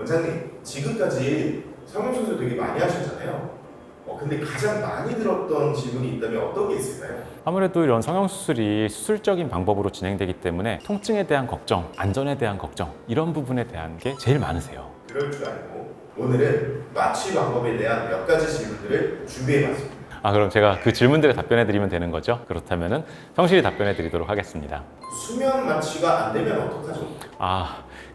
원장님, 지금까지 성형수술 되게 많이 하셨잖아요. 근데 가장 많이 들었던 질문이 있다면 어떤 게 있을까요? 아무래도 이런 성형수술이 수술적인 방법으로 진행되기 때문에 통증에 대한 걱정, 안전에 대한 걱정 이런 부분에 대한 게 제일 많으세요. 그럴 줄 알고 오늘은 마취 방법에 대한 몇 가지 질문들을 준비해봤습니다. 그럼 제가 그 질문들에 답변해 드리면 되는 거죠? 그렇다면 성실히 답변해 드리도록 하겠습니다. 수면 마취가 안 되면 어떡하죠?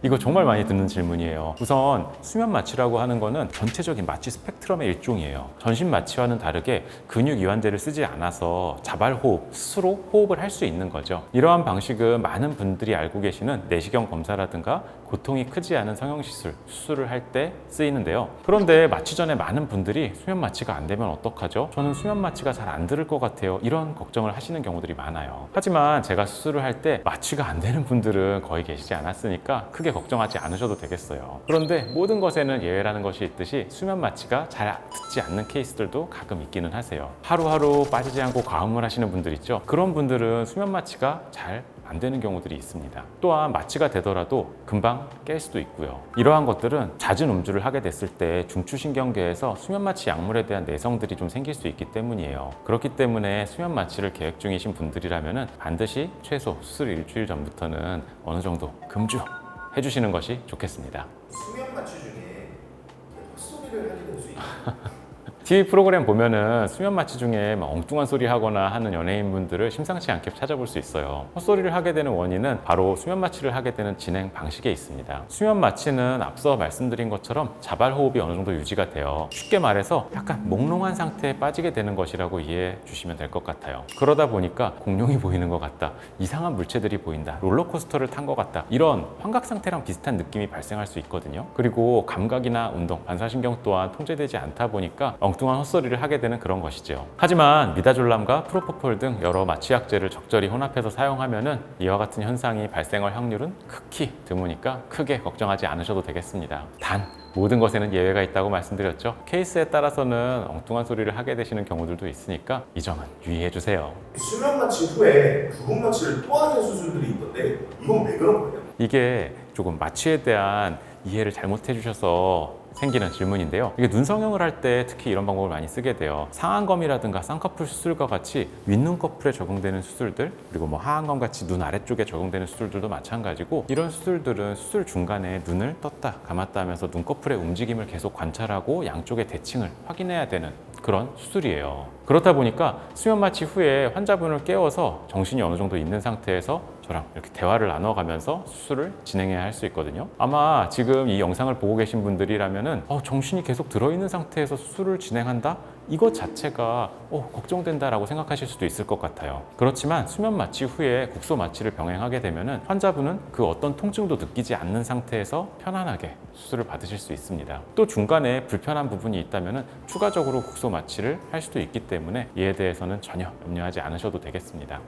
이거 정말 많이 듣는 질문이에요. 우선 수면 마취라고 하는 거는 전체적인 마취 스펙트럼의 일종이에요. 전신 마취와는 다르게 근육 이완제를 쓰지 않아서 자발호흡, 스스로 호흡을 할 수 있는 거죠. 이러한 방식은 많은 분들이 알고 계시는 내시경 검사라든가 고통이 크지 않은 성형시술, 수술을 할 때 쓰이는데요. 그런데 마취 전에 많은 분들이 수면 마취가 안 되면 어떡하죠? 저는 수면 마취가 잘 안 들을 것 같아요. 이런 걱정을 하시는 경우들이 많아요. 하지만 제가 수술을 할 때 마취가 안 되는 분들은 거의 계시지 않았으니까 크게 걱정하지 않으셔도 되겠어요. 그런데 모든 것에는 예외라는 것이 있듯이 수면 마취가 잘 듣지 않는 케이스들도 가끔 있기는 하세요. 하루하루 빠지지 않고 과음을 하시는 분들 있죠. 그런 분들은 수면 마취가 잘 안 되는 경우들이 있습니다. 또한 마취가 되더라도 금방 깰 수도 있고요. 이러한 것들은 잦은 음주를 하게 됐을 때 중추신경계에서 수면 마취 약물에 대한 내성들이 좀 생길 수 있기 때문이에요. 그렇기 때문에 수면 마취를 계획 중이신 분들이라면 반드시 최소 수술 일주일 전부터는 어느 정도 금주 해주시는 것이 좋겠습니다. 수면 마취 중에 헛소리를 하게 될 수 있나요? TV 프로그램 보면은 수면 마취 중에 막 엉뚱한 소리 하거나 하는 연예인분들을 심상치 않게 찾아볼 수 있어요. 헛소리를 하게 되는 원인은 바로 수면 마취를 하게 되는 진행 방식에 있습니다. 수면 마취는 앞서 말씀드린 것처럼 자발 호흡이 어느 정도 유지가 돼요. 쉽게 말해서 약간 몽롱한 상태에 빠지게 되는 것이라고 이해해 주시면 될 것 같아요. 그러다 보니까 공룡이 보이는 것 같다, 이상한 물체들이 보인다, 롤러코스터를 탄 것 같다, 이런 환각 상태랑 비슷한 느낌이 발생할 수 있거든요. 그리고 감각이나 운동, 반사신경 또한 통제되지 않다 보니까 엉뚱한 헛소리를 하게 되는 그런 것이죠. 하지만 미다졸람과 프로포폴 등 여러 마취약제를 적절히 혼합해서 사용하면은 이와 같은 현상이 발생할 확률은 극히 드무니까 크게 걱정하지 않으셔도 되겠습니다. 단 모든 것에는 예외가 있다고 말씀드렸죠. 케이스에 따라서는 엉뚱한 소리를 하게 되시는 경우들도 있으니까 이 점은 유의해 주세요. 수면 마취 후에 부분 마취를 또 하는 수술들이 있던데 이건 왜 그런 거예요? 이게 조금 마취에 대한 이해를 잘못해 주셔서 생기는 질문인데요. 이게 눈 성형을 할 때 특히 이런 방법을 많이 쓰게 돼요. 상안검이라든가 쌍꺼풀 수술과 같이 윗눈꺼풀에 적용되는 수술들, 그리고 뭐 하안검 같이 눈 아래쪽에 적용되는 수술들도 마찬가지고, 이런 수술들은 수술 중간에 눈을 떴다 감았다 하면서 눈꺼풀의 움직임을 계속 관찰하고 양쪽의 대칭을 확인해야 되는 그런 수술이에요. 그렇다 보니까 수면 마취 후에 환자분을 깨워서 정신이 어느 정도 있는 상태에서 저랑 이렇게 대화를 나눠가면서 수술을 진행해야 할 수 있거든요. 아마 지금 이 영상을 보고 계신 분들이라면은 정신이 계속 들어있는 상태에서 수술을 진행한다? 이것 자체가 걱정된다라고 생각하실 수도 있을 것 같아요. 그렇지만 수면 마취 후에 국소 마취를 병행하게 되면은 환자분은 그 어떤 통증도 느끼지 않는 상태에서 편안하게 수술을 받으실 수 있습니다. 또 중간에 불편한 부분이 있다면은 추가적으로 국소 마취를 할 수도 있기 때문에 이에 대해서는 전혀 염려하지 않으셔도 되겠습니다.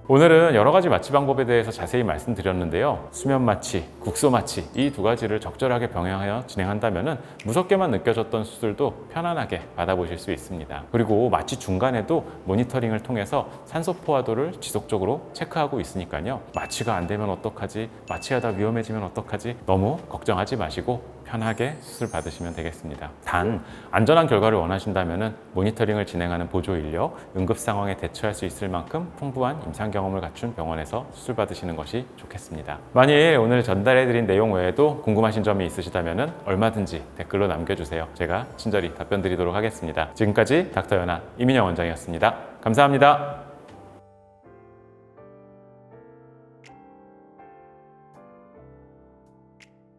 오늘은 여러 가지 마취 방법에 대해서 자세히 말씀드렸는데요. 수면 마취, 국소 마취 이 두 가지를 적절하게 병행하여 진행한다면 무섭게만 느껴졌던 수술도 편안하게 받아보실 수 있습니다. 그리고 마취 중간에도 모니터링을 통해서 산소 포화도를 지속적으로 체크하고 있으니까요. 마취가 안 되면 어떡하지? 마취하다 위험해지면 어떡하지? 너무 걱정하지 마시고 편하게 수술 받으시면 되겠습니다. 단 안전한 결과를 원하신다면 모니터링을 진행하는 보조 인력, 응급 상황에 대처할 수 있을 만큼 풍부한 임상 경험을 갖춘 병원에서 수술 받으시는 것이 좋겠습니다. 만일 오늘 전달해드린 내용 외에도 궁금하신 점이 있으시다면 얼마든지 댓글로 남겨주세요. 제가 친절히 답변 드리도록 하겠습니다. 지금까지 닥터연아 이민영 원장이었습니다. 감사합니다.